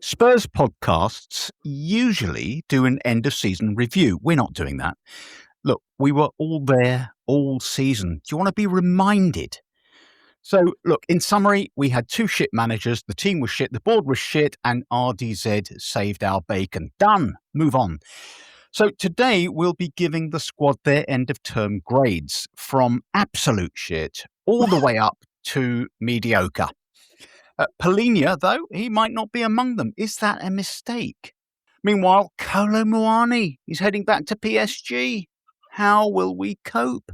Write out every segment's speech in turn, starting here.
Spurs podcasts usually do an end-of-season review. We're not doing that. Look, we were all there all season. Do you want to be reminded? So, look, in summary, we had two shit managers. The team was shit, the board was shit, and RDZ saved our bacon. Done. Move on. So today we'll be giving the squad their end-of-term grades from absolute shit all the way up to mediocre. Palhinha, though, he might not be among them. Is that a mistake? Meanwhile, Kolo Muani is heading back to PSG. How will we cope?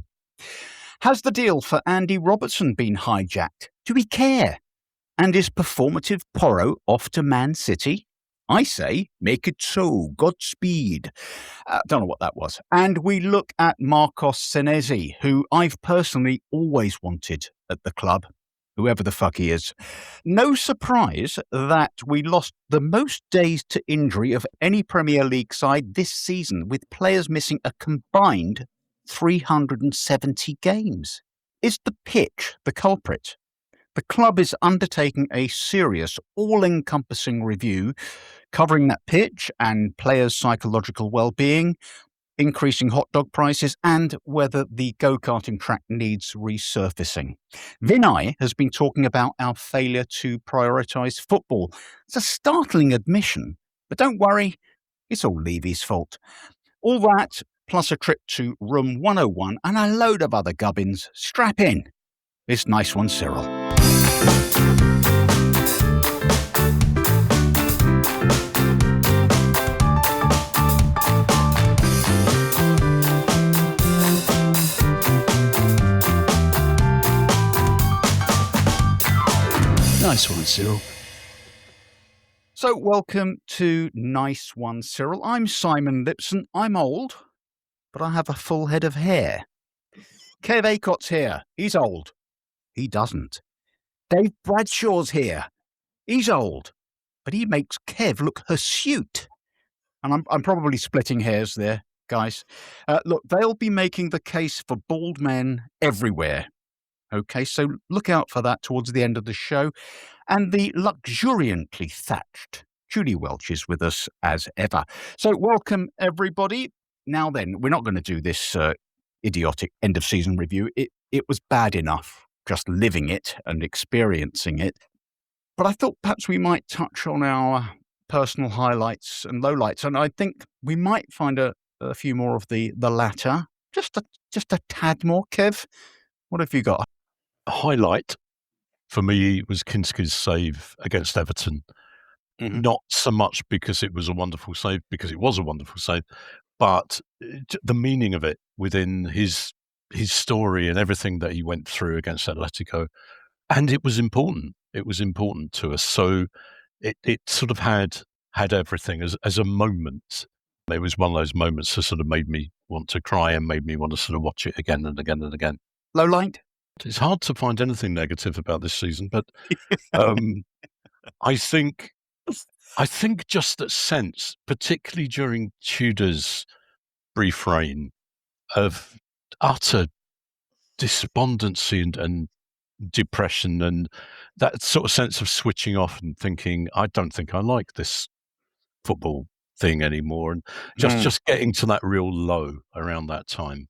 Has the deal for Andy Robertson been hijacked? Do we care? And is performative Porro off to Man City? I say, make it so. Godspeed. Don't know what that was. And we look at Marcos Senesi, who I've personally always wanted at the club, whoever the fuck he is. No surprise that we lost the most days to injury of any Premier League side this season, with players missing a combined 370 games. Is the pitch the culprit? The club is undertaking a serious, all-encompassing review covering that pitch and players' psychological well-being, increasing hot dog prices, and whether the go-karting track needs resurfacing. Vinai has been talking about our failure to prioritise football. It's a startling admission, but don't worry, it's all Levy's fault. All that, plus a trip to Room 101 and a load of other gubbins. Strap in. It's Nice One, Cyril. Nice one, Cyril. So, welcome to Nice One, Cyril. I'm Simon Lipson. I'm old, but I have a full head of hair. Kev Acott's here. He's old. He doesn't. Dave Bradshaw's here. He's old, but he makes Kev look hirsute. And I'm probably splitting hairs there, guys. Look, they'll be making the case for bald men everywhere. Okay, so look out for that towards the end of the show. And the luxuriantly thatched Julie Welch is with us as ever. So welcome, everybody. Now then, we're not going to do this idiotic end-of-season review. It was bad enough just living it and experiencing it. But I thought perhaps we might touch on our personal highlights and lowlights. And I think we might find a few more of the latter. Just a tad more, Kev. What have you got? A highlight for me was Kinski's save against Everton. Mm-hmm. Not so much because it was a wonderful save, because it was a wonderful save, but the meaning of it within his story and everything that he went through against Atletico. And it was important. It was important to us. So it sort of had everything as a moment. It was one of those moments that sort of made me want to cry and made me want to sort of watch it again and again and again. Low light? It's hard to find anything negative about this season, but I think just that sense, particularly during Tudor's brief reign, of utter despondency and depression, and that sort of sense of switching off and thinking, I don't think I like this football thing anymore, and just getting to that real low around that time.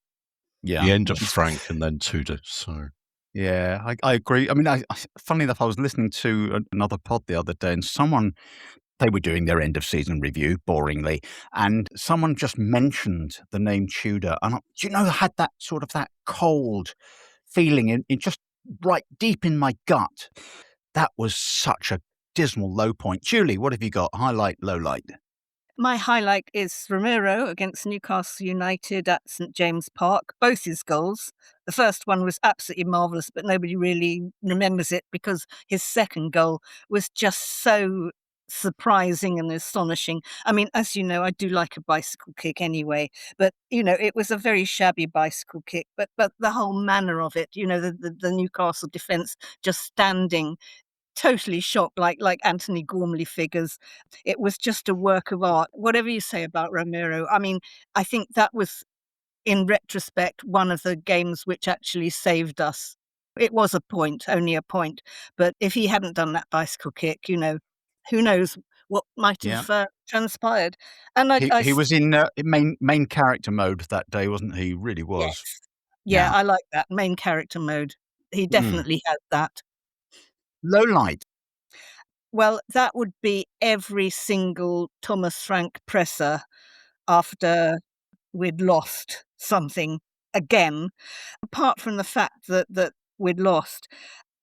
Yeah, the end of Frank and then Tudor. So yeah, I agree. I mean, funnily enough, I was listening to another pod the other day, and they were doing their end of season review, boringly, and someone just mentioned the name Tudor, and I had that sort of that cold feeling in just right deep in my gut. That was such a dismal low point. Julie, what have you got? Highlight, low light? My highlight is Romero against Newcastle United at St James Park. Both his goals. The first one was absolutely marvellous, but nobody really remembers it because his second goal was just so surprising and astonishing. I mean, as you know, I do like a bicycle kick anyway, but, it was a very shabby bicycle kick, but the whole manner of it, the Newcastle defence just standing totally shocked, like Anthony Gormley figures. It was just a work of art. Whatever you say about Romero, I mean, I think that was, in retrospect, one of the games which actually saved us. It was only a point. But if he hadn't done that bicycle kick, who knows what might Yeah. have transpired. And He was in main character mode that day, wasn't he? He really was. yes, yeah, Yeah. I like that main character mode. He definitely has that. Low light. Well, that would be every single Thomas Frank presser after we'd lost something again. Apart from the fact that we'd lost,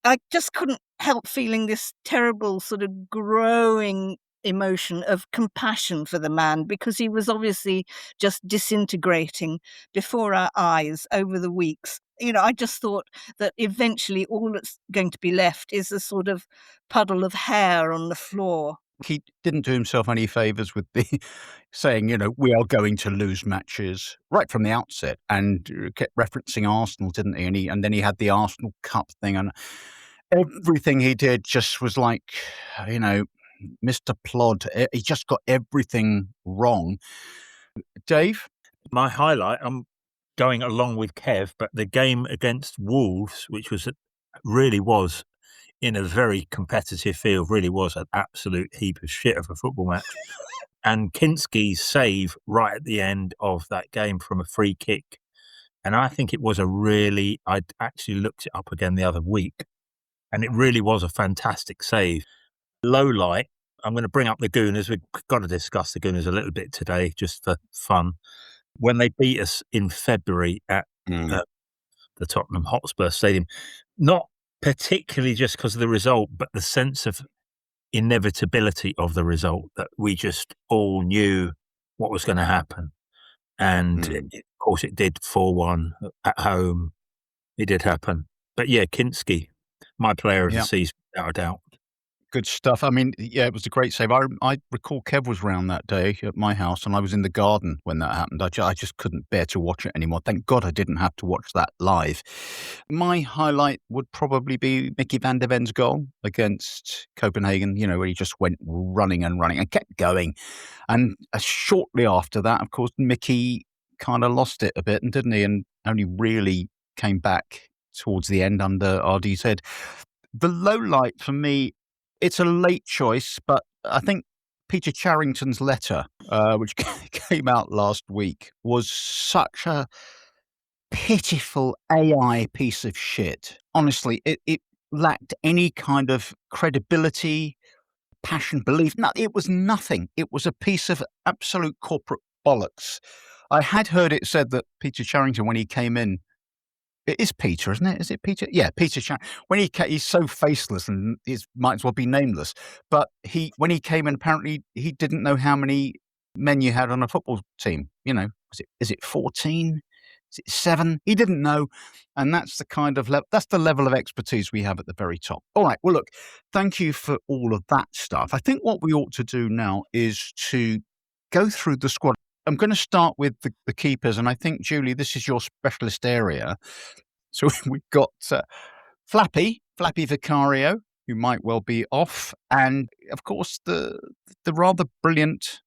I just couldn't help feeling this terrible sort of growing emotion of compassion for the man, because he was obviously just disintegrating before our eyes over the weeks. I just thought that eventually all that's going to be left is a sort of puddle of hair on the floor. He didn't do himself any favours with the saying, we are going to lose matches right from the outset, and kept referencing Arsenal, didn't he? And then he had the Arsenal Cup thing, and everything he did just was like, Mr. Plod. He just got everything wrong. Dave? My highlight, I'm going along with Kev, but the game against Wolves, which really was in a very competitive field, really was an absolute heap of shit of a football match. And Kinski's save right at the end of that game from a free kick. And I think it was I actually looked it up again the other week, and it really was a fantastic save. Low light, I'm going to bring up the Gooners. We've got to discuss the Gooners a little bit today, just for fun. When they beat us in February at the Tottenham Hotspur Stadium, not particularly just because of the result, but the sense of inevitability of the result, that we just all knew what was going to happen. And of course it did. 4-1 at home. It did happen. But yeah, Kinski, my player of the season, without a doubt. Good stuff. I mean, yeah, it was a great save. I recall Kev was round that day at my house, and I was in the garden when that happened. I just couldn't bear to watch it anymore. Thank God I didn't have to watch that live. My highlight would probably be Mickey van der Ven's goal against Copenhagen, where he just went running and running and kept going. And shortly after that, of course, Mickey kind of lost it a bit, and didn't he? And only really came back towards the end under RDZ. The low light for me, it's a late choice, but I think Peter Charrington's letter, which came out last week, was such a pitiful AI piece of shit. Honestly, it lacked any kind of credibility, passion, belief. No, it was nothing. It was a piece of absolute corporate bollocks. I had heard it said that Peter Charrington, when he came in, it is Peter, isn't it? Is it Peter? Yeah, Peter Charrington. When he's so faceless and he might as well be nameless. But when he came in, apparently he didn't know how many men you had on a football team. Is it 14? Is it 7? He didn't know. And that's the kind of that's the level of expertise we have at the very top. All right. Well, look, thank you for all of that stuff. I think what we ought to do now is to go through the squad. I'm going to start with the keepers, and I think, Julie, this is your specialist area. So we've got Flappy Vicario, who might well be off, and of course the rather brilliant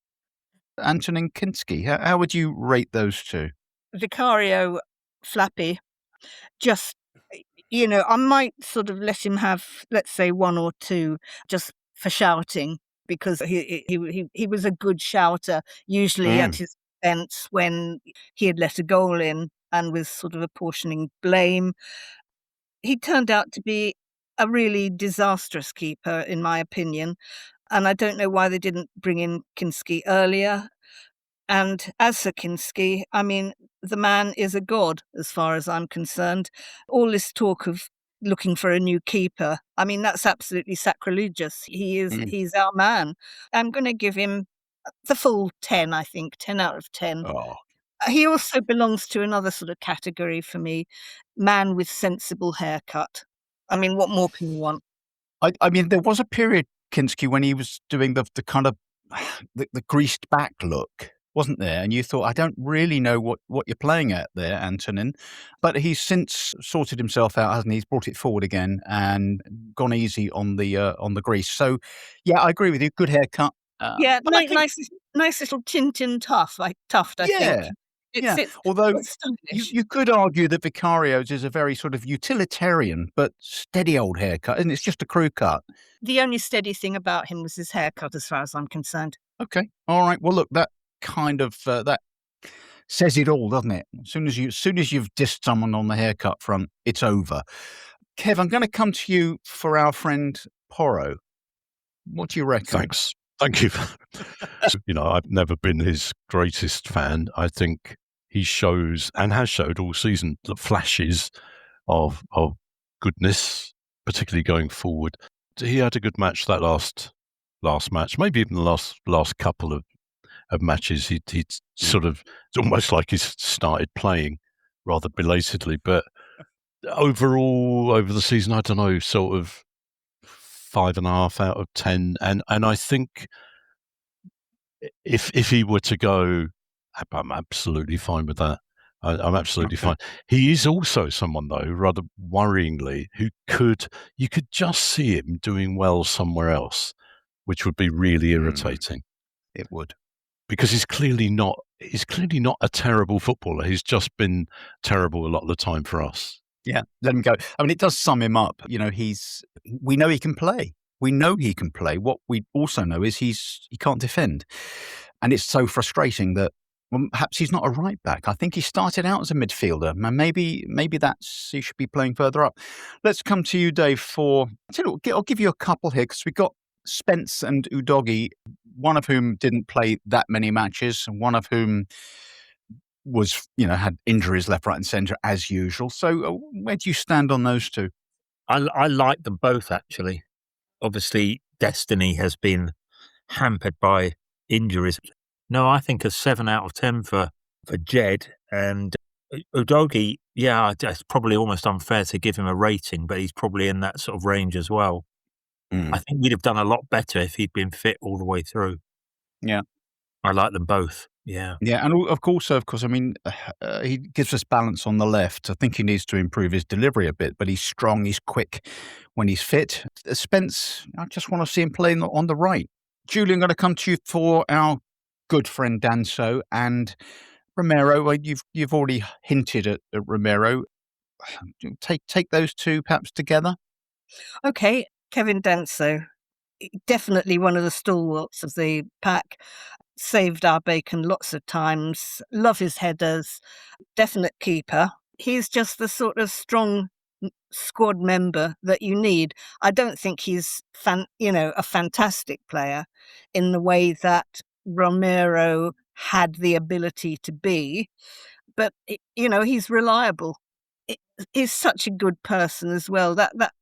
Antonin Kinski. How would you rate those two? Vicario, Flappy, just, I might sort of let him have, let's say, 1 or 2 just for shouting, because he was a good shouter, usually at his expense when he had let a goal in and was sort of apportioning blame. He turned out to be a really disastrous keeper, in my opinion, and I don't know why they didn't bring in Kinski earlier. And as for Kinski, I mean, the man is a god as far as I'm concerned. All this talk of looking for a new keeper, I mean, that's absolutely sacrilegious. He's our man. I'm going to give him the full 10, I think, 10 out of 10. Oh. He also belongs to another sort of category for me, man with sensible haircut. I mean, what more can you want? I mean, there was a period, Kinski, when he was doing the kind of the greased back look, wasn't there? And you thought, I don't really know what you're playing at there, Antonin. But he's since sorted himself out, hasn't he? He's brought it forward again and gone easy on the grease. So, yeah, I agree with you. Good haircut. Yeah, nice little Tintin Tuft, I think. It's, it's, although it's stylish. you could argue that Vicario's is a very sort of utilitarian but steady old haircut, and it's just a crew cut. The only steady thing about him was his haircut, as far as I'm concerned. Okay, all right. Well, look, that kind of that says it all, doesn't it? As soon as you've dissed someone on the haircut front, it's over. Kev, I'm going to come to you for our friend Porro. What do you reckon? Thanks. Thank you. I've never been his greatest fan. I think he shows and has showed all season the flashes of goodness, particularly going forward. He had a good match that last match, maybe even the last couple of matches. He'd sort of, it's almost like he's started playing rather belatedly, but overall over the season, I don't know, sort of 5.5 out of 10. And I think if he were to go, I'm absolutely fine with that. I'm absolutely fine. He is also someone, though, rather worryingly, who you could just see him doing well somewhere else, which would be really irritating. It would. Because he's clearly not a terrible footballer. He's just been terrible a lot of the time for us. Yeah, let him go. I mean, it does sum him up. We know he can play. We know he can play. What we also know is he can't defend. And it's so frustrating that, well, perhaps he's not a right back. I think he started out as a midfielder. Maybe he should be playing further up. Let's come to you, Dave, I'll give you a couple here, because we've got Spence and Udogie, one of whom didn't play that many matches, and one of whom was, had injuries left, right and centre as usual. So where do you stand on those two? I like them both, actually. Obviously, destiny has been hampered by injuries. No, I think a 7 out of 10 for Jed. And Udogie, it's probably almost unfair to give him a rating, but he's probably in that sort of range as well. I think we'd have done a lot better if he'd been fit all the way through. Yeah. I like them both. Yeah. Yeah, and of course, I mean, he gives us balance on the left. I think he needs to improve his delivery a bit, but he's strong, he's quick when he's fit. Spence, I just want to see him playing on the right. Julie, I'm going to come to you for our good friend Danso and Romero. You've already hinted at Romero. Take those two perhaps together. Okay, Kevin Danso, definitely one of the stalwarts of the pack. Saved our bacon lots of times. Love his headers. Definite keeper. He's just the sort of strong squad member that you need. I don't think he's a fantastic player in the way that Romero had the ability to be, but he's reliable. He's such a good person as well. That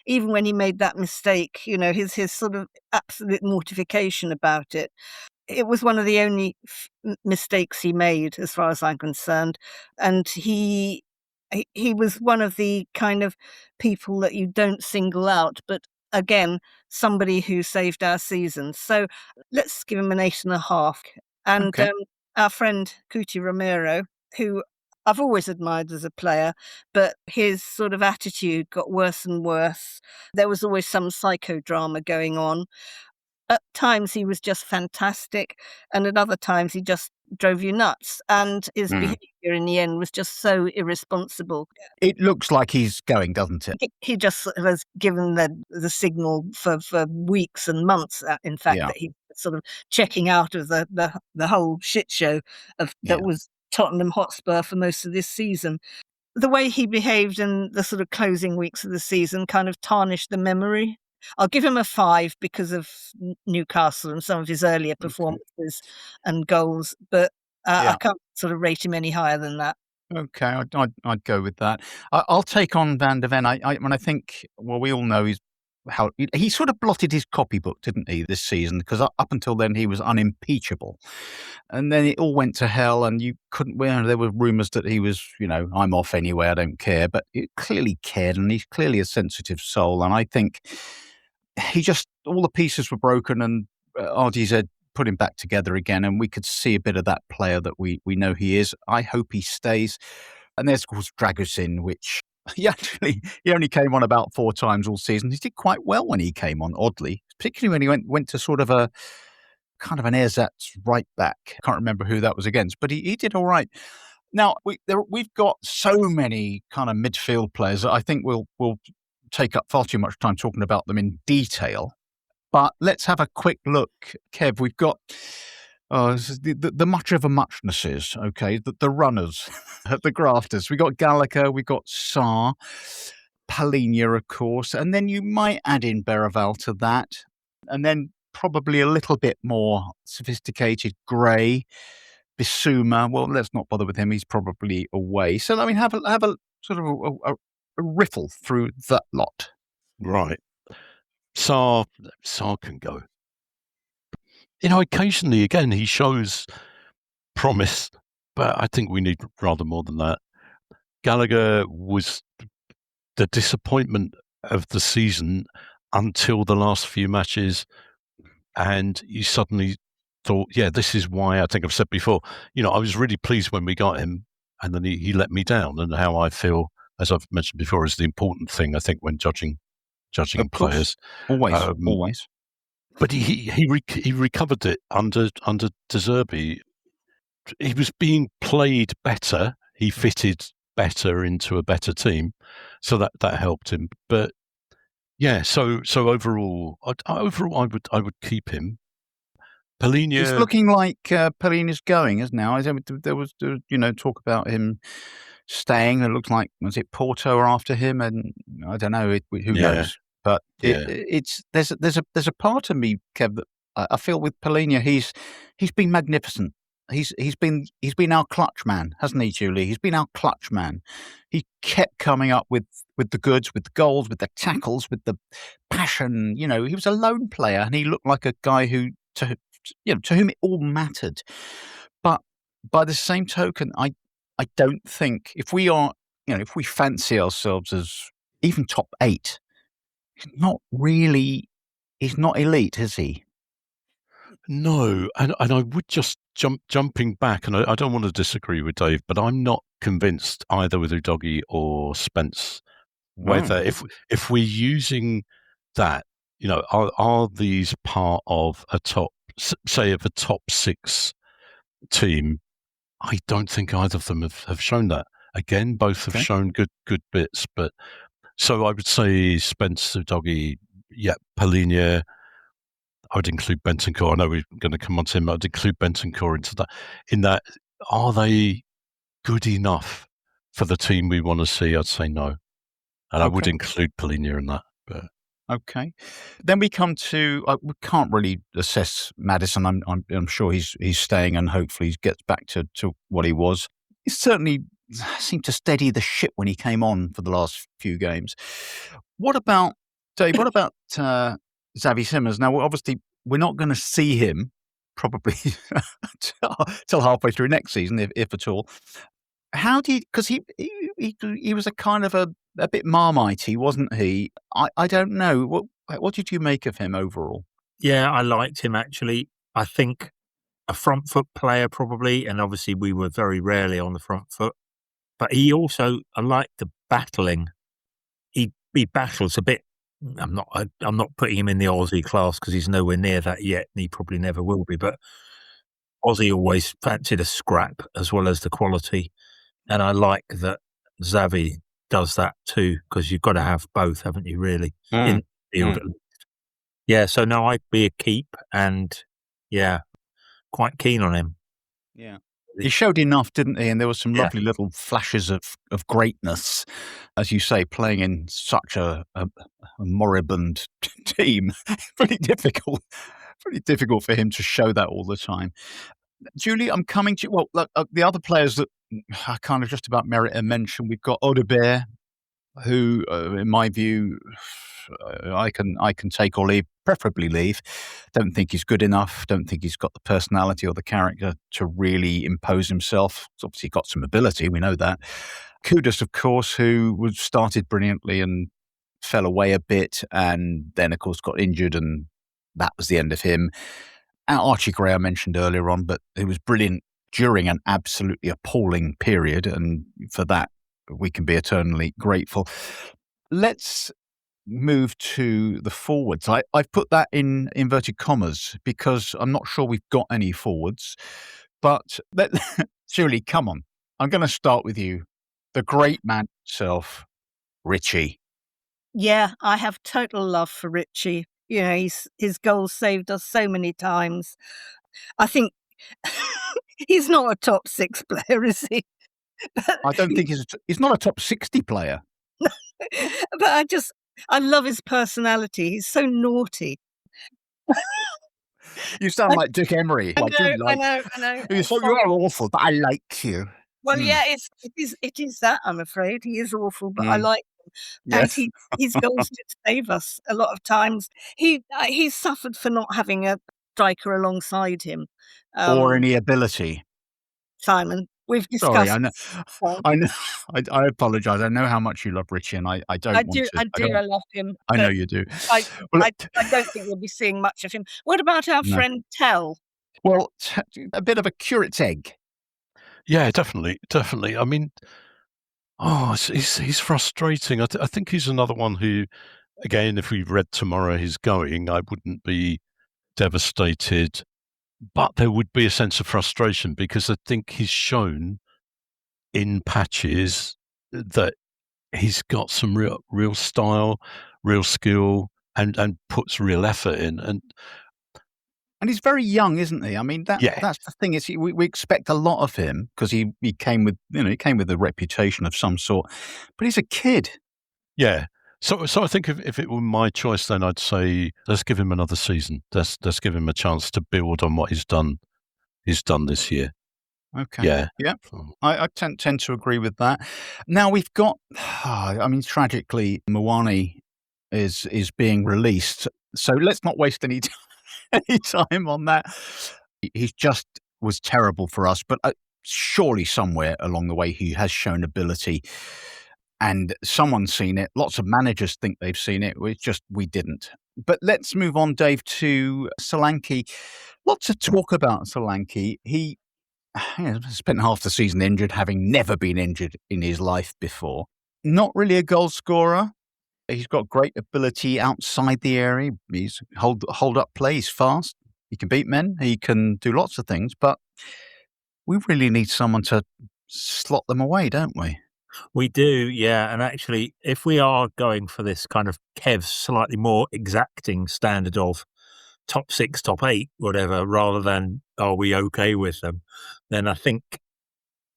even when he made that mistake, his sort of absolute mortification about it. It was one of the only mistakes he made, as far as I'm concerned. And he was one of the kind of people that you don't single out, but again, somebody who saved our season. So let's give him an 8.5. And Okay. Our friend Cuti Romero, who I've always admired as a player, but his sort of attitude got worse and worse. There was always some psychodrama going on. At times he was just fantastic, and at other times he just drove you nuts. And his behaviour in the end was just so irresponsible. It looks like he's going, doesn't it? He just has given the signal for weeks and months, in fact, that he's sort of checking out of the whole shit show that was Tottenham Hotspur for most of this season. The way he behaved in the sort of closing weeks of the season kind of tarnished the memory. I'll give him a 5 because of Newcastle and some of his earlier performances and goals, but I can't sort of rate him any higher than that. Okay, I'd go with that. I'll take on Van der Ven. I think, well, we all know how he sort of blotted his copybook, didn't he, this season? Because up until then he was unimpeachable, and then it all went to hell, and you couldn't. Well, there were rumours that he was, I'm off anyway, I don't care. But he clearly cared, and he's clearly a sensitive soul. And I think all the pieces were broken, and RDZ put him back together again, and we could see a bit of that player that we know he is. I hope he stays. And there's, of course, Dragusin, which he only came on about 4 times all season. He did quite well when he came on, oddly, particularly when he went to sort of a kind of an ersatz right back. Can't remember who that was against, but he did all right. Now, we've got so many kind of midfield players that I think we'll take up far too much time talking about them in detail. But let's have a quick look. Kev, we've got the much of a muchnesses, okay? The runners, the grafters. We got Gallagher, we got Sarr, Palhinha, of course, and then you might add in Berraval to that, and then probably a little bit more sophisticated Gray, Bissouma. Well, let's not bother with him; he's probably away. So, I mean, have a sort of a riffle through that lot. Right, Sarr can go. Occasionally, again, he shows promise, but I think we need rather more than that. Gallagher was the disappointment of the season until the last few matches, and you suddenly thought, yeah, this is why. I think I've said before, I was really pleased when we got him, and then he let me down. And how I feel, as I've mentioned before, is the important thing, I think, when judging players. Always. But he recovered it under De Zerbi. He was being played better. He fitted better into a better team, so that helped him. But yeah, so overall, I would keep him. Palhinha, it's looking like Palhinha's going, isn't now? There was talk about him staying. It looks like, was it Porto are after him, and I don't know who knows. But there's a part of me, Kev, that I feel with Palhinha, he's been magnificent. He's been our clutch man, hasn't he, Julie? He's been our clutch man. He kept coming up with the goods, with the goals, with the tackles, with the passion. He was a lone player, and he looked like a guy to whom it all mattered. But by the same token, I don't think if we fancy ourselves as even top 8, he's not elite, is he? No, and I would just jumping back, and I don't want to disagree with Dave, but I'm not convinced either with Udogie or Spence whether if we're using that, are these part of a top 6 team? I don't think either of them have shown that. Again, both have shown good bits, but so I would say Spence, Udogie, Palhinha. I would include Bentancur. I know we're going to come on to him. I'd include Bentancur into that. In that, are they good enough for the team we want to see? I'd say no. And I would include Palhinha in that. But. Okay. Then we come to, we can't really assess Maddison. I'm sure he's staying, and hopefully he gets back to what he was. He certainly seemed to steady the ship when he came on for the last few games. What about, Dave, Xavi Simons? Now, obviously, we're not going to see him probably till halfway through next season, if at all. How did, because he was a kind of a bit marmitey, wasn't he? I don't know. What did you make of him overall? Yeah, I liked him, actually. I think a front foot player probably, and obviously we were very rarely on the front foot. But he also, I like the battling. He battles a bit. I'm not putting him in the Aussie class because he's nowhere near that yet, and he probably never will be. But Aussie always fancied a scrap as well as the quality, and I like that Xavi does that too, because you've got to have both, haven't you? Really, in the field at least. Yeah. So no, I'd be a keep, and quite keen on him. Yeah. He showed enough, didn't he? And there were some lovely little flashes of greatness, as you say, playing in such a moribund team. Pretty difficult for him to show that all the time. Julie, I'm coming to you. Well, look, the other players that I kind of just about merit a mention. We've got Audebert, who, in my view, I can take or leave, preferably leave. Don't think he's good enough. Don't think he's got the personality or the character to really impose himself. He's obviously got some ability, we know that. Kudus, of course, who started brilliantly and fell away a bit, and then, of course, got injured, and that was the end of him. And Archie Gray I mentioned earlier on, but he was brilliant during an absolutely appalling period, and for that we can be eternally grateful. Let's move to the forwards. I've put that in inverted commas because I'm not sure we've got any forwards. But Julie, come on. I'm going to start with you. The great man himself, Richie. Yeah, I have total love for Richie. You know, his goals saved us so many times. I think he's not a top 6 player, is he? I don't think he's not a top 60 player. But I love his personality. He's so naughty. You sound like Dick Emery. I know. You are awful, but I like you. Well, yeah, it is that, I'm afraid. He is awful, but I like him. Yes. And his goals did save us a lot of times. He suffered for not having a striker alongside him. Or any ability. Simon, we've discussed. Sorry, I know. I apologise. I know how much you love Richie, and I don't want to. I love him. I know you do. I don't think we'll be seeing much of him. What about our friend Tell? Well, a bit of a curate's egg. Yeah, definitely. I mean, he's frustrating. I think he's another one who, again, if we read tomorrow he's going, I wouldn't be devastated, but there would be a sense of frustration because I think he's shown in patches that he's got some real style, real skill, and puts real effort in. And he's very young, isn't he? I mean, that's the thing is we expect a lot of him because he came with a reputation of some sort, but he's a kid. Yeah. So I think if it were my choice, then I'd say let's give him another season. Let's give him a chance to build on what he's done this year. Okay. Yeah. I tend to agree with that. Now we've got, I mean, tragically, Muani is being released. So let's not waste any time on that. He just was terrible for us, but surely somewhere along the way he has shown ability. And someone's seen it. Lots of managers think they've seen it. We didn't. But let's move on, Dave, to Solanke. Lots of talk about Solanke. He spent half the season injured, having never been injured in his life before. Not really a goal scorer. He's got great ability outside the area. He's hold up play. He's fast. He can beat men. He can do lots of things. But we really need someone to slot them away, don't we? We do, yeah. And actually, if we are going for this kind of Kev's slightly more exacting standard of top 6, top 8, whatever, rather than are we okay with them, then I think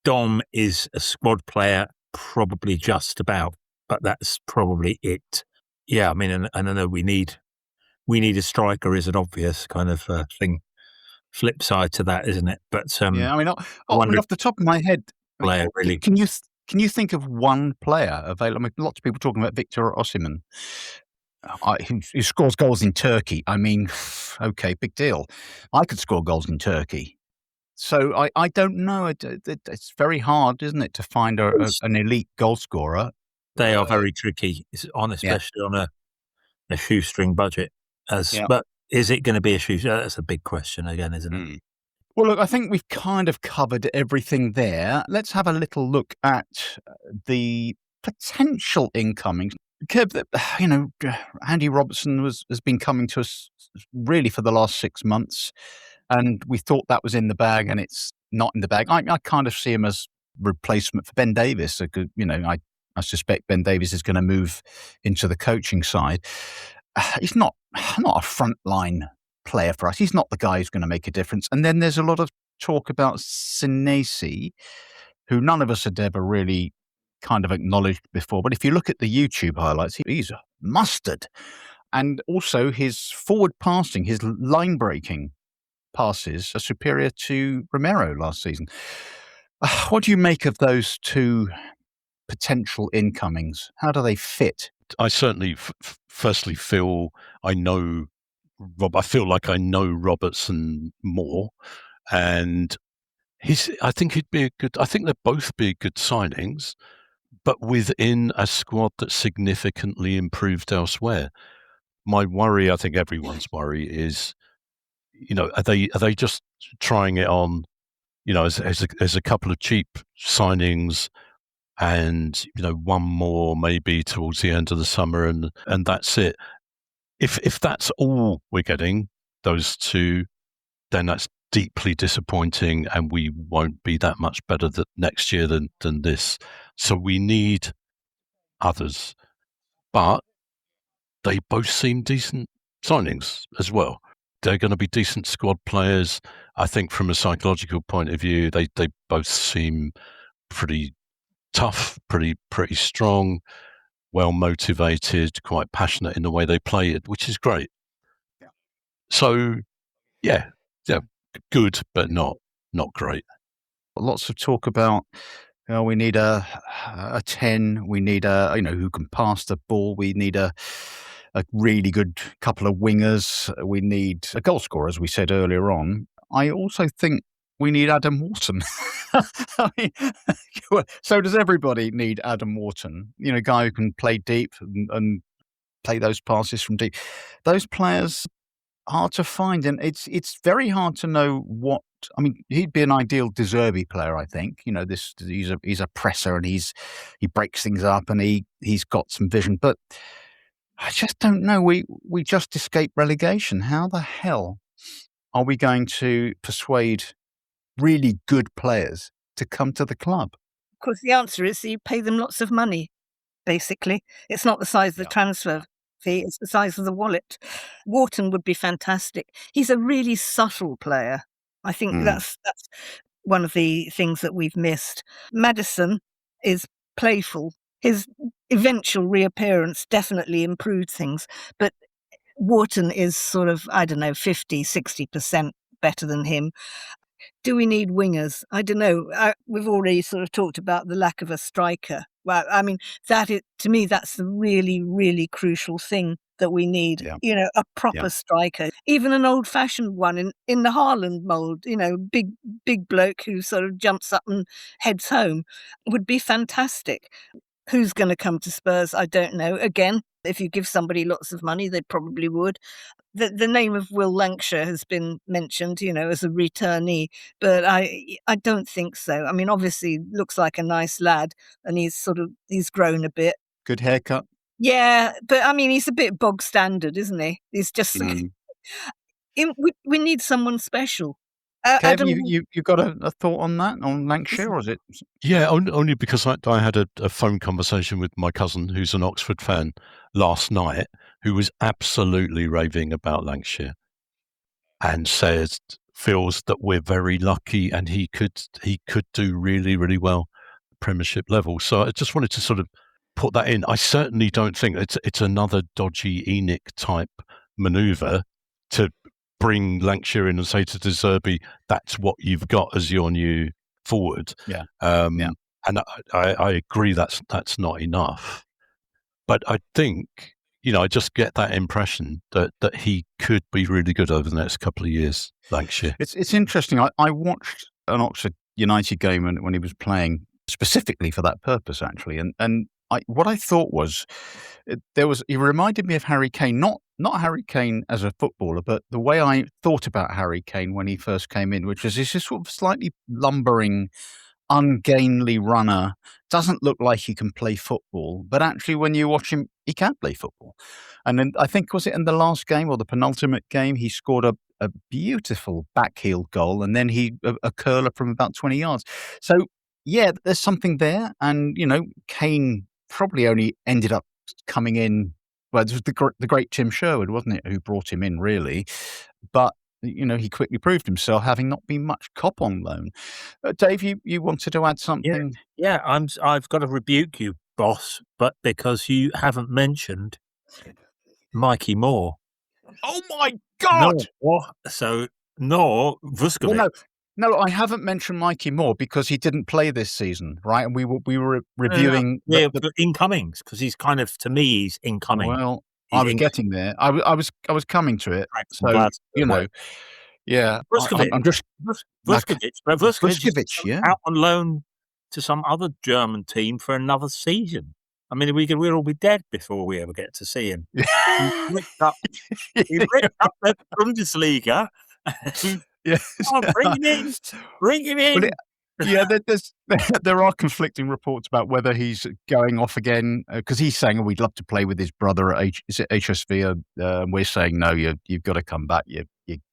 Dom is a squad player, probably just about, but that's probably it. Yeah, I mean, and I know we need a striker is an obvious kind of thing. Flip side to that, isn't it? But yeah, I mean, off the top of my head, player really. Can you think of one player available? I mean, lots of people talking about Victor Osimhen. He scores goals in Turkey. I mean, okay, big deal. I could score goals in Turkey. So I don't know. It's very hard, isn't it, to find an elite goal scorer? They are very tricky, especially on a shoestring budget. But is it going to be a shoestring? That's a big question again, isn't it? Well, look, I think we've kind of covered everything there. Let's have a little look at the potential incomings. Kev, Andy Robertson has been coming to us really for the last 6 months, and we thought that was in the bag, and it's not in the bag. I kind of see him as replacement for Ben Davies. I suspect Ben Davies is going to move into the coaching side. He's not a frontline player for us. He's not the guy who's going to make a difference. And then there's a lot of talk about Senesi, who none of us had ever really kind of acknowledged before. But if you look at the YouTube highlights, he's mustard. And also his forward passing, his line breaking passes are superior to Romero last season. What do you make of those two potential incomings? How do they fit? I certainly firstly feel I feel like I know Robertson more, and I think they'd both be good signings, but within a squad that's significantly improved elsewhere. My worry, I think everyone's worry, is, are they just trying it on, as a couple of cheap signings and one more maybe towards the end of the summer, and that's it. If that's all we're getting, those two, then that's deeply disappointing, and we won't be that much better next year than this. So we need others, but they both seem decent signings as well. They're going to be decent squad players. I think from a psychological point of view, they both seem pretty tough, pretty strong, well motivated, quite passionate in the way they play it, which is great. Yeah. So, yeah, good, but not great. Lots of talk about we need a 10. We need who can pass the ball. We need a really good couple of wingers. We need a goal scorer, as we said earlier on. I also think we need Adam Wharton. I mean, so does everybody need Adam Wharton? Guy who can play deep and play those passes from deep. Those players hard to find, and it's very hard to know what. I mean, he'd be an ideal De Zerbi player, I think. He's a presser, and he breaks things up, and he's got some vision. But I just don't know. We just escaped relegation. How the hell are we going to persuade really good players to come to the club? Of course, the answer is you pay them lots of money, basically. It's not the size of the transfer fee, it's the size of the wallet. Wharton would be fantastic. He's a really subtle player. I think that's one of the things that we've missed. Maddison is playful. His eventual reappearance definitely improved things, but Wharton is sort of, 50, 60% better than him. Do we need wingers? I don't know. We've already sort of talked about the lack of a striker. Well, I mean, to me, that's the really, really crucial thing that we need. Yeah. A proper striker, even an old-fashioned one in the Haaland mould. Big bloke who sort of jumps up and heads home would be fantastic. Who's going to come to Spurs? I don't know. Again, if you give somebody lots of money, they probably would. The name of Will Lancashire has been mentioned, as a returnee, but I don't think so. I mean, obviously, looks like a nice lad, and he's grown a bit. Good haircut. Yeah, but I mean, he's a bit bog standard, isn't he? He's just. We need someone special. Kev, you got a thought on that, on Lancashire, or is it? Yeah, only because I had a phone conversation with my cousin, who's an Oxford fan, last night, who was absolutely raving about Lancashire, and feels that we're very lucky, and he could do really, really well at Premiership level. So I just wanted to sort of put that in. I certainly don't think it's another dodgy ENIC type manoeuvre to bring Lancashire in and say to De Zerbi, that's what you've got as your new forward. Yeah. And I agree that's not enough. But I think, I just get that impression that he could be really good over the next couple of years, Lancashire. It's interesting. I watched an Oxford United game when he was playing specifically for that purpose, actually. And what I thought was, he reminded me of Harry Kane, not Harry Kane as a footballer, but the way I thought about Harry Kane when he first came in, which was this sort of slightly lumbering, ungainly runner, doesn't look like he can play football, but actually when you watch him, he can play football. And then I think, was it in the last game or the penultimate game, he scored a beautiful backheel goal, and then a curler from about 20 yards. So, yeah, there's something there. And, Kane probably only ended up coming in, well, it was the great Tim Sherwood, wasn't it, who brought him in, really. But, he quickly proved himself, having not been much cop on loan. Dave, you wanted to add something? Yeah, I've got to rebuke you, boss, but because you haven't mentioned Mikey Moore. Oh, my God! Nor Vuskovic. Well, no, I haven't mentioned Mikey Moore because he didn't play this season, right? And we were reviewing... but incomings, because he's kind of, to me, he's incoming. Well, I was getting there. I was coming to it. So, yeah. Vuskovic. I'm just... Vuskovic, yeah. Out on loan to some other German team for another season. I mean, we'll all be dead before we ever get to see him. He ripped up the Bundesliga. Yes. Oh, bring him in. Yeah, there are conflicting reports about whether he's going off again, because he's saying, we'd love to play with his brother at is it HSV? We're saying, no, you've got to come back. You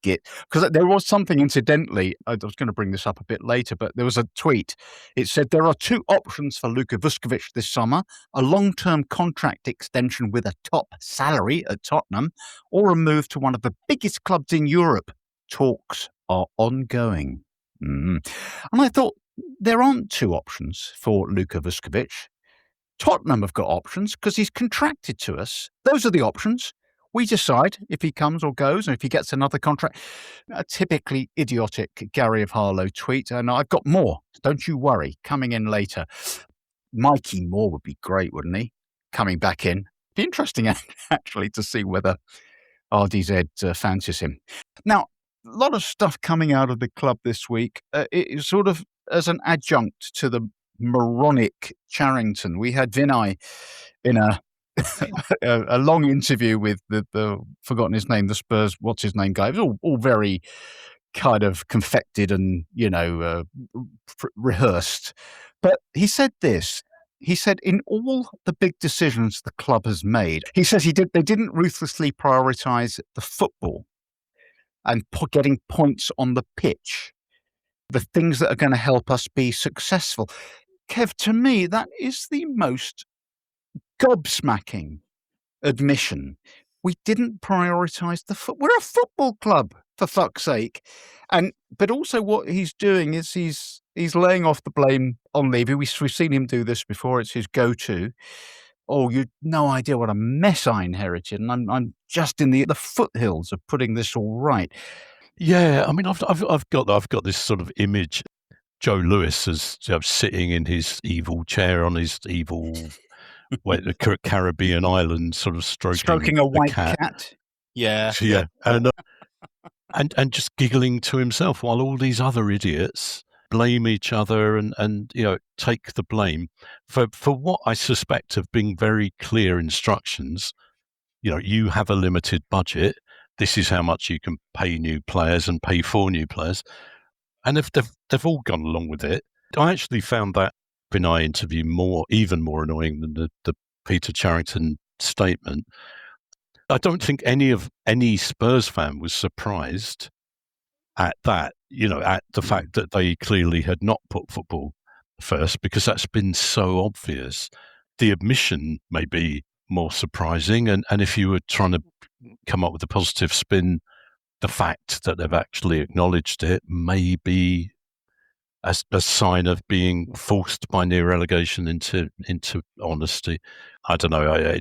get, because there was something, incidentally, I was going to bring this up a bit later, but there was a tweet. It said there are two options for Luka Vuskovic this summer: a long-term contract extension with a top salary at Tottenham, or a move to one of the biggest clubs in Europe. Talks are ongoing. And I thought, there aren't two options for Luka Vuskovic. Tottenham have got options because he's contracted to us. Those are the options. We decide if he comes or goes, and if he gets another contract. A typically idiotic Gary of Harlow tweet, and I've got more. Don't you worry, coming in later. Mikey Moore would be great, wouldn't he? Coming back in. Be interesting, actually, to see whether RDZ fancies him. Now, a lot of stuff coming out of the club this week. It is sort of as an adjunct to the moronic Charrington. We had Vinai in a long interview with the forgotten his name, the Spurs, what's his name guy. It was all very kind of confected and, rehearsed. But he said this. He said, in all the big decisions the club has made, he says they didn't ruthlessly prioritise the football and getting points on the pitch, the things that are going to help us be successful. Kev, to me, that is the most gobsmacking admission. We didn't prioritise the football. We're a football club, for fuck's sake. But also what he's doing is he's laying off the blame on Levy. We've seen him do this before. It's his go-to. Oh, you've no idea what a mess I inherited, and I'm just in the foothills of putting this all right. Yeah, I mean, I've got this sort of image. Joe Lewis is sitting in his evil chair on his evil Caribbean island, sort of stroking a white cat. Yeah, and just giggling to himself while all these other idiots blame each other and take the blame for what I suspect have been very clear instructions. You have a limited budget. This is how much you can pay new players and pay for new players. And if they've all gone along with it, I actually found that Vinai interview even more annoying than the Peter Charrington statement. I don't think any Spurs fan was surprised at that, at the fact that they clearly had not put football first, because that's been so obvious. The admission may be more surprising, and if you were trying to come up with a positive spin, the fact that they've actually acknowledged it may be a sign of being forced by near relegation into honesty. I don't know.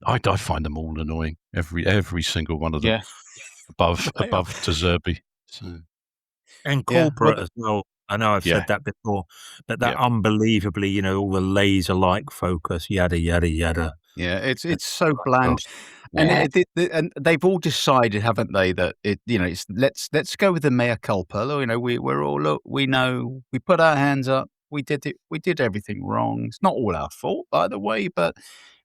I find them all annoying. Every single one of them. Yeah. above De Zerbi. So. And corporate as well. I know I've said that before, but that unbelievably, all the laser-like focus, yada yada yada. Yeah, it's so bland. And they've all decided, haven't they, that it's let's go with the mea culpa. We're all we know. We put our hands up. We did everything wrong. It's not all our fault, by the way. But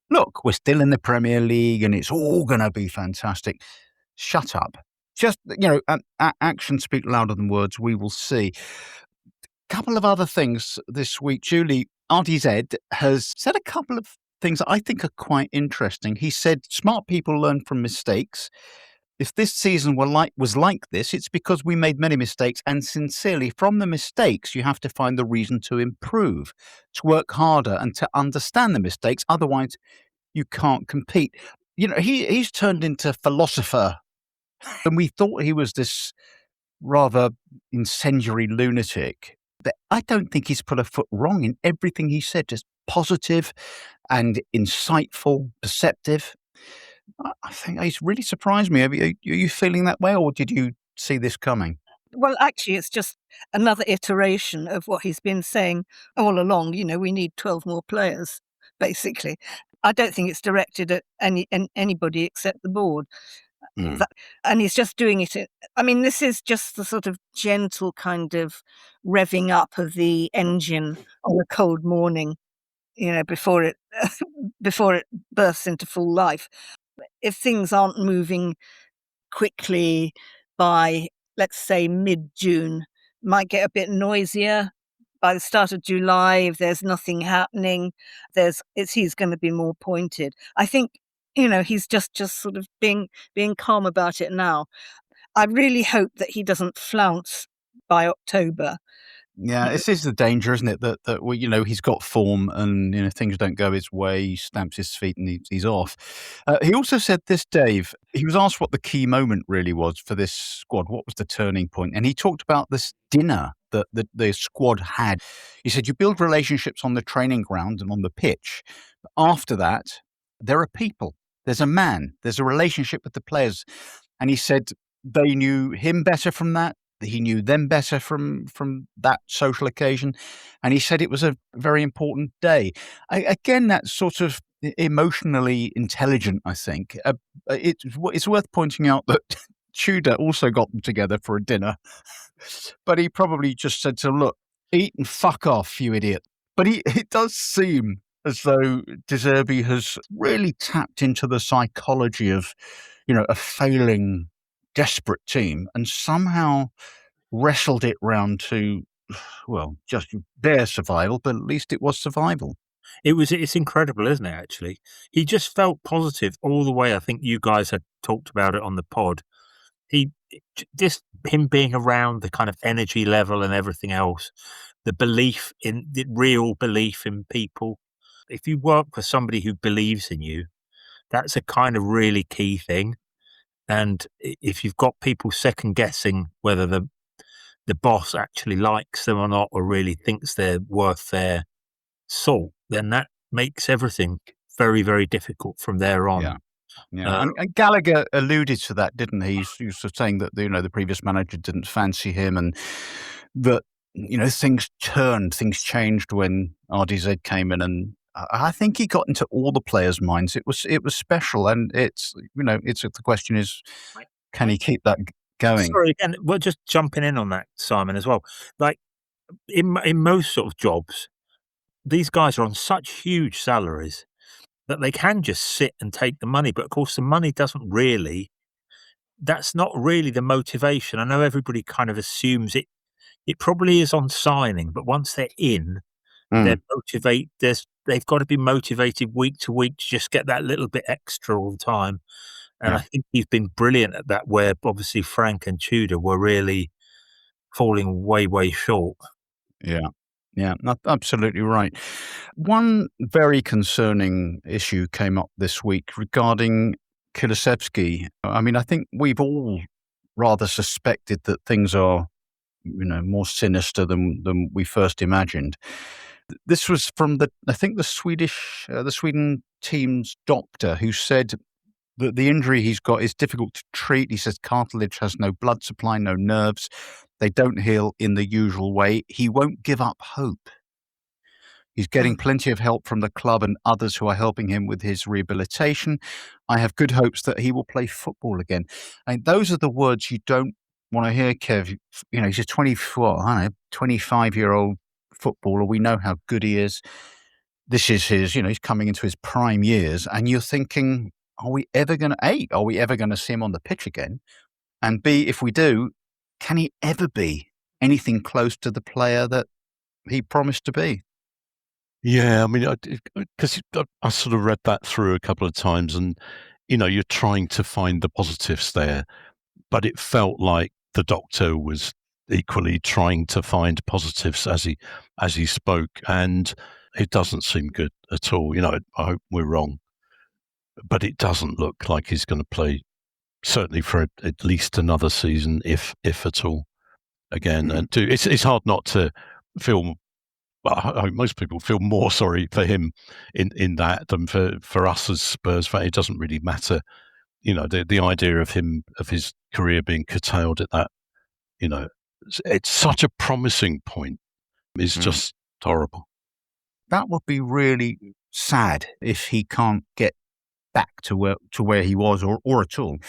look, we're still in the Premier League, and it's all going to be fantastic. Shut up. Just actions speak louder than words. We will see. Couple of other things this week. Julie, RDZ has said a couple of things that I think are quite interesting. He said, smart people learn from mistakes. If this season was like this, it's because we made many mistakes, and sincerely, from the mistakes, you have to find the reason to improve, to work harder, and to understand the mistakes. Otherwise, you can't compete. He's turned into philosopher, and we thought he was this rather incendiary lunatic. But I don't think he's put a foot wrong in everything he said, just positive and insightful, perceptive. I think he's really surprised me. Are you feeling that way, or did you see this coming? Well, actually, it's just another iteration of what he's been saying all along. We need 12 more players, basically. I don't think it's directed at anybody except the board. And he's just doing it. This is just the sort of gentle kind of revving up of the engine on a cold morning, before it bursts into full life. If things aren't moving quickly by, let's say, mid-June, might get a bit noisier. By the start of July, if there's nothing happening, he's going to be more pointed. I think, he's just sort of being calm about it now. I really hope that he doesn't flounce by October. Yeah, this is the danger, isn't it? That we, he's got form, and things don't go his way. He stamps his feet and he's off. He also said this, Dave. He was asked what the key moment really was for this squad. What was the turning point? And he talked about this dinner that the squad had. He said, "You build relationships on the training ground and on the pitch. But after that, there are people. There's a man. There's a relationship with the players." And he said they knew him better from that. He knew them better from that social occasion. And he said it was a very important day. Again, that's sort of emotionally intelligent, I think. It's worth pointing out that Tudor also got them together for a dinner. But he probably just said to them, "Look, eat and fuck off, you idiot." But it does seem as though De Zerbi has really tapped into the psychology of, a failing, desperate team and somehow wrestled it round to, well, just bare survival, but at least it was survival. It's incredible, isn't it, actually? He just felt positive all the way. I think you guys had talked about it on the pod. Him being around, the kind of energy level and everything else, the real belief in people. If you work for somebody who believes in you, that's a kind of really key thing. And if you've got people second guessing whether the boss actually likes them or not, or really thinks they're worth their salt, then that makes everything very, very difficult from there on. Yeah. And Gallagher alluded to that, didn't he? He was saying that the previous manager didn't fancy him, and that things changed when RDZ came in, and I think he got into all the players' minds. It was special, and it's the question is, can he keep that going? Sorry, again, we're just jumping in on that, Simon, as well. Like in most sort of jobs, these guys are on such huge salaries that they can just sit and take the money. But of course, the money that's not really the motivation. I know everybody kind of assumes it probably is on signing, but once they're in, they've got to be motivated week to week to just get that little bit extra all the time. And I think he's been brilliant at that, where obviously Frank and Tudor were really falling way, way short. Yeah, absolutely right. One very concerning issue came up this week regarding Kulusevski. I mean, I think we've all rather suspected that things are, more sinister than we first imagined. This was from the Sweden team's doctor, who said that the injury he's got is difficult to treat. He says cartilage has no blood supply, no nerves. They don't heal in the usual way. He won't give up hope. He's getting plenty of help from the club and others who are helping him with his rehabilitation. I have good hopes that he will play football again. And those are the words you don't want to hear, Kev. He's a 25-year-old footballer. We know how good he is. This is his, he's coming into his prime years. And you're thinking, are we ever going to see him on the pitch again? And B, if we do, can he ever be anything close to the player that he promised to be? Yeah, I mean, because I sort of read that through a couple of times, and you're trying to find the positives there, but it felt like the doctor was equally trying to find positives as he spoke, and it doesn't seem good at all. I hope we're wrong, but it doesn't look like he's going to play, certainly for at least another season, if at all, again. And it's hard not to feel. Well, I hope most people feel more sorry for him in that than for us as Spurs fans. It doesn't really matter, the idea of his career being curtailed at that, it's such a promising point. It's just horrible. That would be really sad if he can't get back to where he was or at all.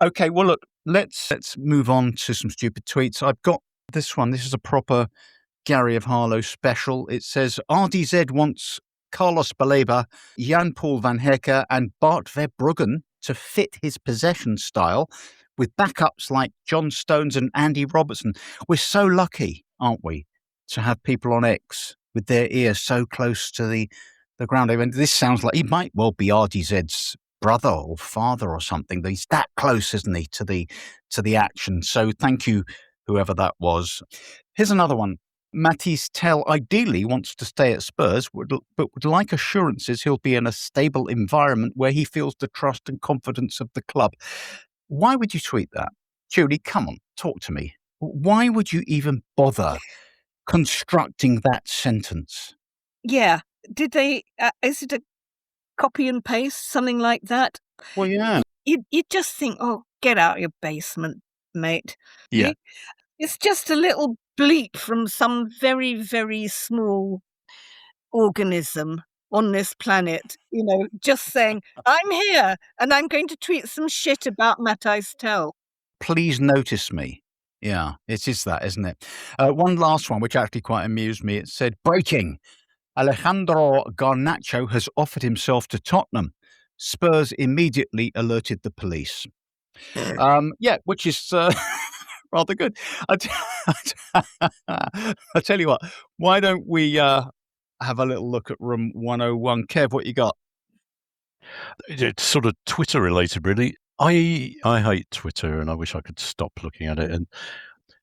Okay, well look, let's move on to some stupid tweets. I've got this one. This is a proper Gary of Harlow special. It says RDZ wants Carlos Baleba, Jan Paul van Hekke and Bart Verbruggen to fit his possession style, with backups like John Stones and Andy Robertson. We're so lucky, aren't we, to have people on X with their ear so close to the ground. I mean, this sounds like he might well be RDZ's brother or father or something. He's that close, isn't he, to the action. So thank you, whoever that was. Here's another one. Matisse Tell ideally wants to stay at Spurs, but would like assurances he'll be in a stable environment where he feels the trust and confidence of the club. Why would you tweet that? Julie, come on, talk to me. Why would you even bother constructing that sentence? Yeah. Did they, is it a copy and paste, something like that? Well, yeah. You just think, oh, get out of your basement, mate. Yeah. It's just a little bleep from some very, very small organism on this planet, just saying, I'm here and I'm going to tweet some shit about Matthijs Tel. Please notice me. Yeah, it is that, isn't it? One last one, which actually quite amused me. It said, breaking. Alejandro Garnacho has offered himself to Tottenham. Spurs immediately alerted the police. Yeah, which is rather good. I tell you what, why don't we have a little look at room 101? Kev, what you got? It's sort of Twitter related, really. I hate Twitter, and I wish I could stop looking at it.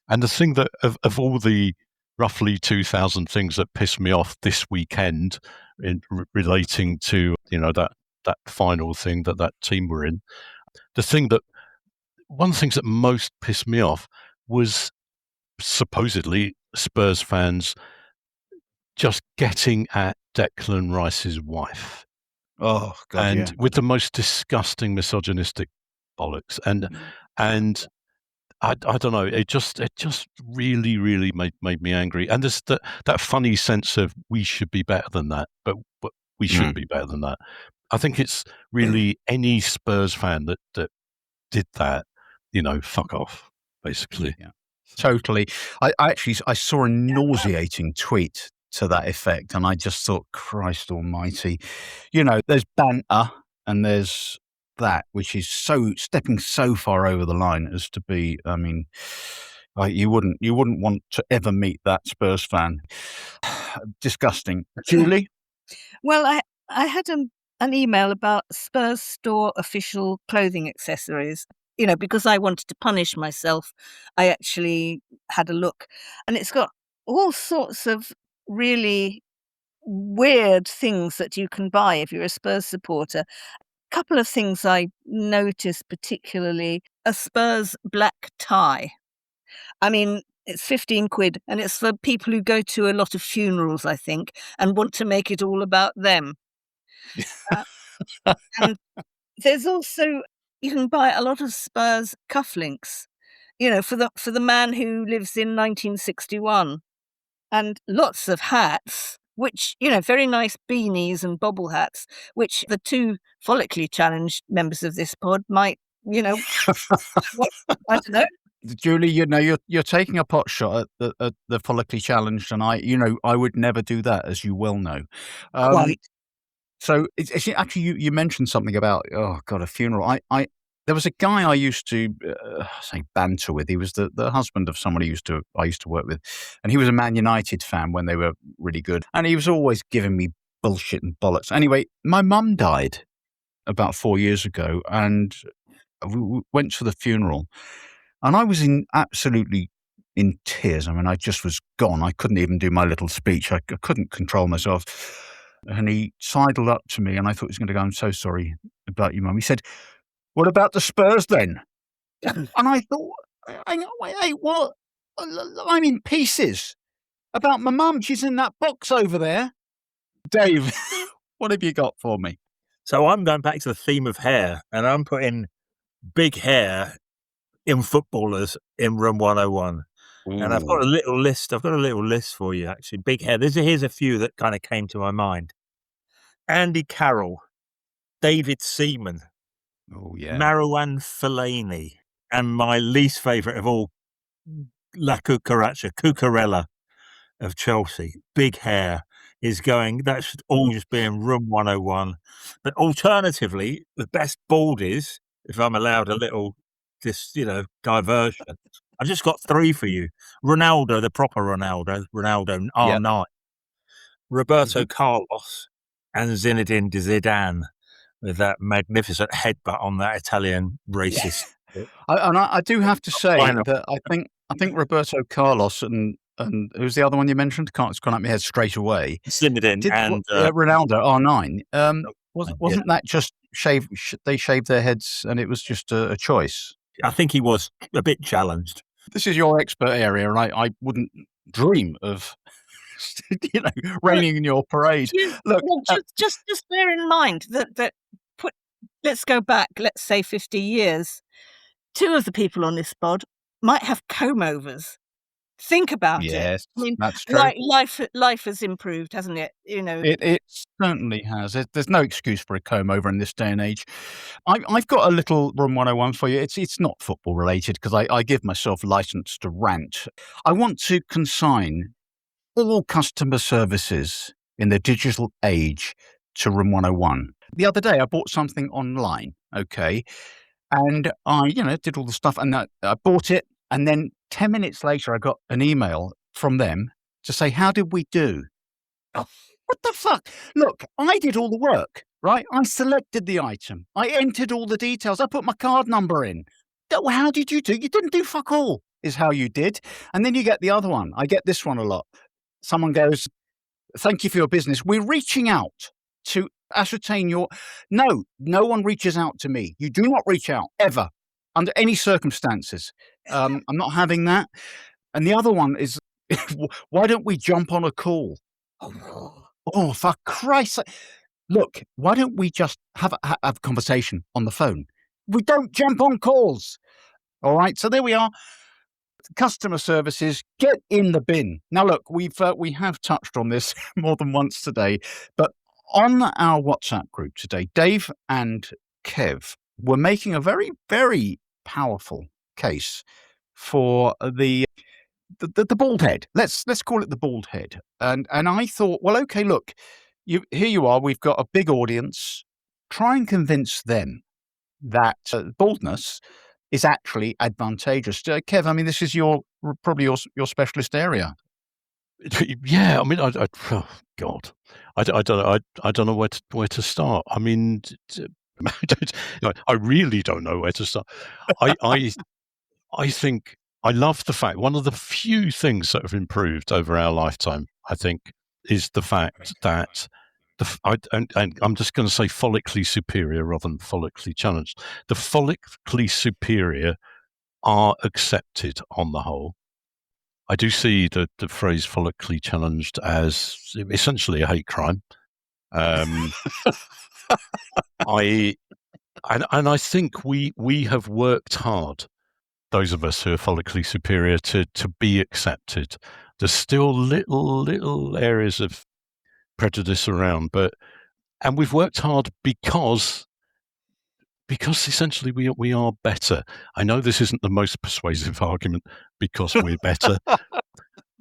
And the thing that of all the roughly 2,000 things that pissed me off this weekend in relating to that final thing that team were in, one of the things that most pissed me off was supposedly Spurs fans just getting at Declan Rice's wife. Oh God! And with the most disgusting misogynistic bollocks, and I don't know, it just really, really made me angry. And there's that funny sense of we should be better than that, but we shouldn't be better than that. I think it's really any Spurs fan that did that, fuck off, basically. Yeah, totally. I saw a nauseating tweet to that effect, and I just thought, Christ almighty, there's banter and there's that which is so stepping so far over the line as to be, I mean, you wouldn't want to ever meet that Spurs fan. Disgusting. Julie? Well, I had an email about Spurs store official clothing accessories. Because I wanted to punish myself, I actually had a look, and it's got all sorts of really weird things that you can buy if you're a Spurs supporter. A couple of things I noticed particularly: a Spurs black tie. I mean, it's 15 quid, and it's for people who go to a lot of funerals, I think, and want to make it all about them. And there's also, you can buy a lot of Spurs cufflinks, for the man who lives in 1961, and lots of hats, which, very nice beanies and bobble hats, which the two follically challenged members of this pod might, I don't know. Julie, you're taking a pot shot at the follically challenged, and I would never do that, as you well know. Quite. So it's actually you mentioned something about a funeral. There was a guy I used to say banter with. He was the husband of someone I used to work with, and he was a Man United fan when they were really good, and he was always giving me bullshit and bollocks. Anyway, my mum died about 4 years ago, and we went to the funeral, and I was absolutely in tears. I mean, I just was gone. I couldn't even do my little speech. I couldn't control myself. And he sidled up to me, and I thought he was going to go, "I'm so sorry about you, Mum." He said, "What about the Spurs then?" And I thought, "Hey, what? I'm in pieces about my mum. She's in that box over there." Dave, what have you got for me? So I'm going back to the theme of hair, and I'm putting big hair in footballers in room 101. Ooh. And I've got a little list. I've got a little list for you, actually. Big hair. Here's a few that kind of came to my mind. Andy Carroll, David Seaman, Marouane Fellaini, and my least favourite of all, La Cucurella of Chelsea. Big hair is going. That should all just be in room 101. But alternatively, the best baldies, if I'm allowed a little this, diversion. I've just got 3 for you. Ronaldo, the proper Ronaldo R9, Roberto Carlos, and Zinedine Zidane with that magnificent headbutt on that Italian racist. I do have to say Final. that I think Roberto Carlos and who's the other one you mentioned? It's gone up my head straight away. Zinedine and Ronaldo R9. Wasn't that just they shaved their heads and it was just a choice? I think he was a bit challenged. This is your expert area, and I wouldn't dream of raining in your parade. Look, just bear in mind that let's go back, let's say 50 years. 2 of the people on this pod might have comb-overs. Think about it. Yes, I mean, that's true. Life has improved, hasn't it? It certainly has. There's no excuse for a comb-over in this day and age. I've got a little Room 101 for you. It's not football related because I give myself license to rant. I want to consign all customer services in the digital age to Room 101. The other day I bought something online, okay, and I did all the stuff and I bought it, and then 10 minutes later I got an email from them to say, how did we do? Oh, what the fuck? Look, I did all the work, right? I selected the item. I entered all the details. I put my card number in. How did you do? You didn't do fuck all, is how you did. And then you get the other one. I get this one a lot. Someone goes, thank you for your business. We're reaching out to ascertain your... No one reaches out to me. You do not reach out, ever, under any circumstances. I'm not having that. And the other one is, why don't we jump on a call? Oh, for Christ's sake. Look, why don't we just have a conversation on the phone? We don't jump on calls. All right, so there we are. Customer services, get in the bin. Now, look, we have touched on this more than once today, but on our WhatsApp group today, Dave and Kev were making a very, very powerful case for the bald head. Let's call it the bald head. And I thought, well, okay, look, here you are. We've got a big audience. Try and convince them that baldness is actually advantageous. Kev, I mean, this is probably your specialist area. Yeah, I mean, oh God, I don't know where to start. I mean, I really don't know where to start. I think I love the fact one of the few things that have improved over our lifetime, I think, is the fact that and I'm just going to say follically superior rather than follically challenged. The follically superior are accepted on the whole. I do see the phrase follically challenged as essentially a hate crime. I think we have worked hard, those of us who are follically superior, to be accepted. There's still little areas of prejudice around, and we've worked hard because essentially we are better. I know this isn't the most persuasive argument because we're better,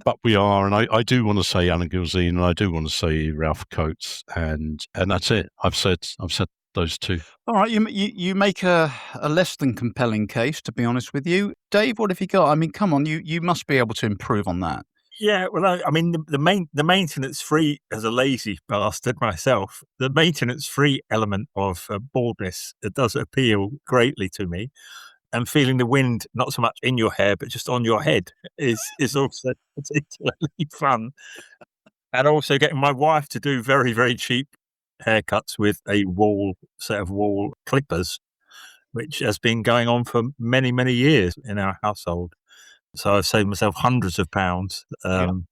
but we are. And I do want to say Alan Gilzine, and I do want to say Ralph Coates, and that's it. I've said those 2. All right, you make a less than compelling case, to be honest with you, Dave. What have you got? I mean, come on, you must be able to improve on that. Yeah, well, I mean, the maintenance free, as a lazy bastard myself, the maintenance free element of baldness, it does appeal greatly to me. And feeling the wind not so much in your hair but just on your head is also particularly fun. And also getting my wife to do very, very cheap haircuts with a set of wall clippers, which has been going on for many, many years in our household. So I've saved myself hundreds of pounds in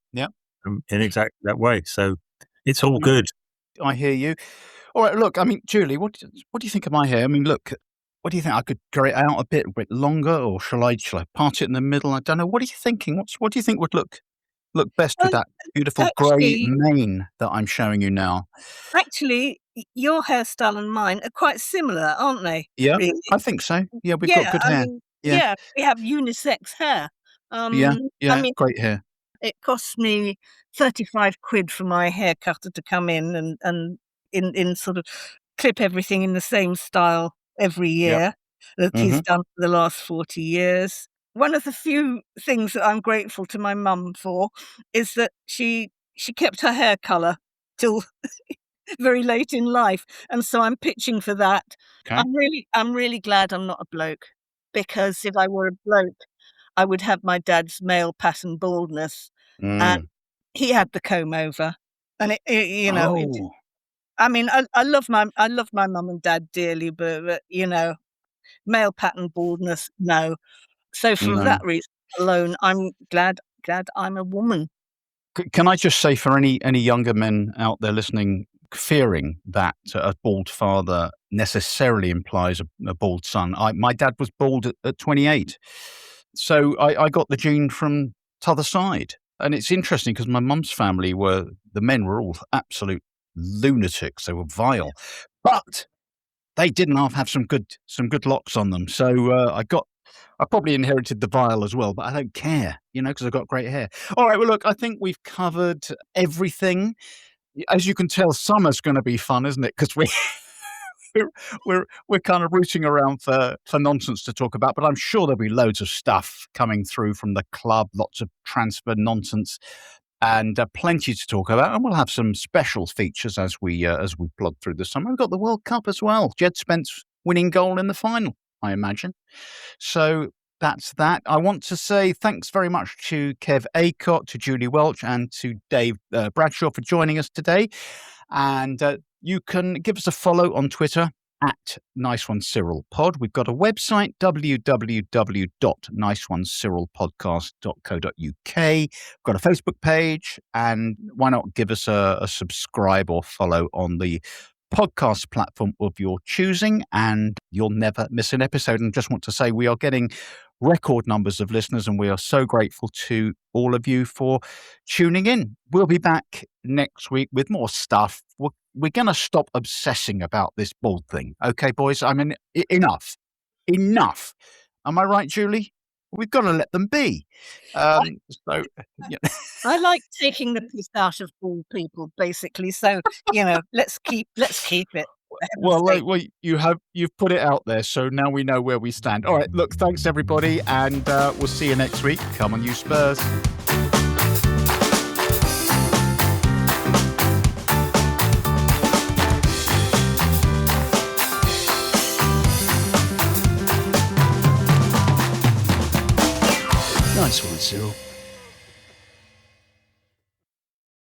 exactly that way. So it's all good. I hear you. All right, look, I mean, Julie, what do you think of my hair? I mean, look, what do you think? I could grow it out a bit longer, or shall I part it in the middle? I don't know. What are you thinking? What do you think would look best with that beautiful grey mane that I'm showing you now? Actually, your hairstyle and mine are quite similar, aren't they? Yeah, really? I think so. Yeah, we've got good hair. Yeah, we have unisex hair. I mean, great hair. It cost me 35 quid for my hair cutter to come in and in sort of clip everything in the same style every year. that he's Mhm. done for the last 40 years. One of the few things that I'm grateful to my mum for is that she kept her hair colour till very late in life, and so I'm pitching for that. Okay. I'm really glad I'm not a bloke, because if I were a bloke, I would have my dad's male pattern baldness, and Mm. he had the comb over, and it. Oh. I mean, I love my mum and dad dearly, but male pattern baldness, no. So for No. that reason alone, I'm glad I'm a woman. Can I just say, for any younger men out there listening, fearing that a bald father necessarily implies a bald son, my dad was bald at 28. So I got the gene from t'other side. And it's interesting because my mum's family the men were all absolute lunatics. They were vile. But they didn't have some good locks on them. So I probably inherited the vile as well, but I don't care, because I've got great hair. All right, well, look, I think we've covered everything. As you can tell, summer's going to be fun, isn't it? Because we're kind of rooting around for nonsense to talk about, but I'm sure there'll be loads of stuff coming through from the club, lots of transfer nonsense, and plenty to talk about. And we'll have some special features as we plod through the summer. We've got the World Cup as well. Jed Spence winning goal in the final, I imagine. So that's that. I want to say thanks very much to Kev Acott, to Julie Welch, and to Dave Bradshaw for joining us today. And you can give us a follow on Twitter at Nice One Cyril Pod. We've got a website, www.niceonecyrilpodcast.co.uk. We've got a Facebook page, and why not give us a subscribe or follow on the podcast platform of your choosing, and you'll never miss an episode. And just want to say we are getting record numbers of listeners, and we are so grateful to all of you for tuning in. We'll be back next week with more stuff. We're going to stop obsessing about this bald thing. Okay, boys? I mean, enough. Am I right, Julie? We've got to let them be. I like taking the piss out of bald people, basically. So, let's keep it. Well, you've put it out there, so now we know where we stand. All right, look, thanks everybody, and we'll see you next week. Come on, you Spurs. Nice one, Cyril.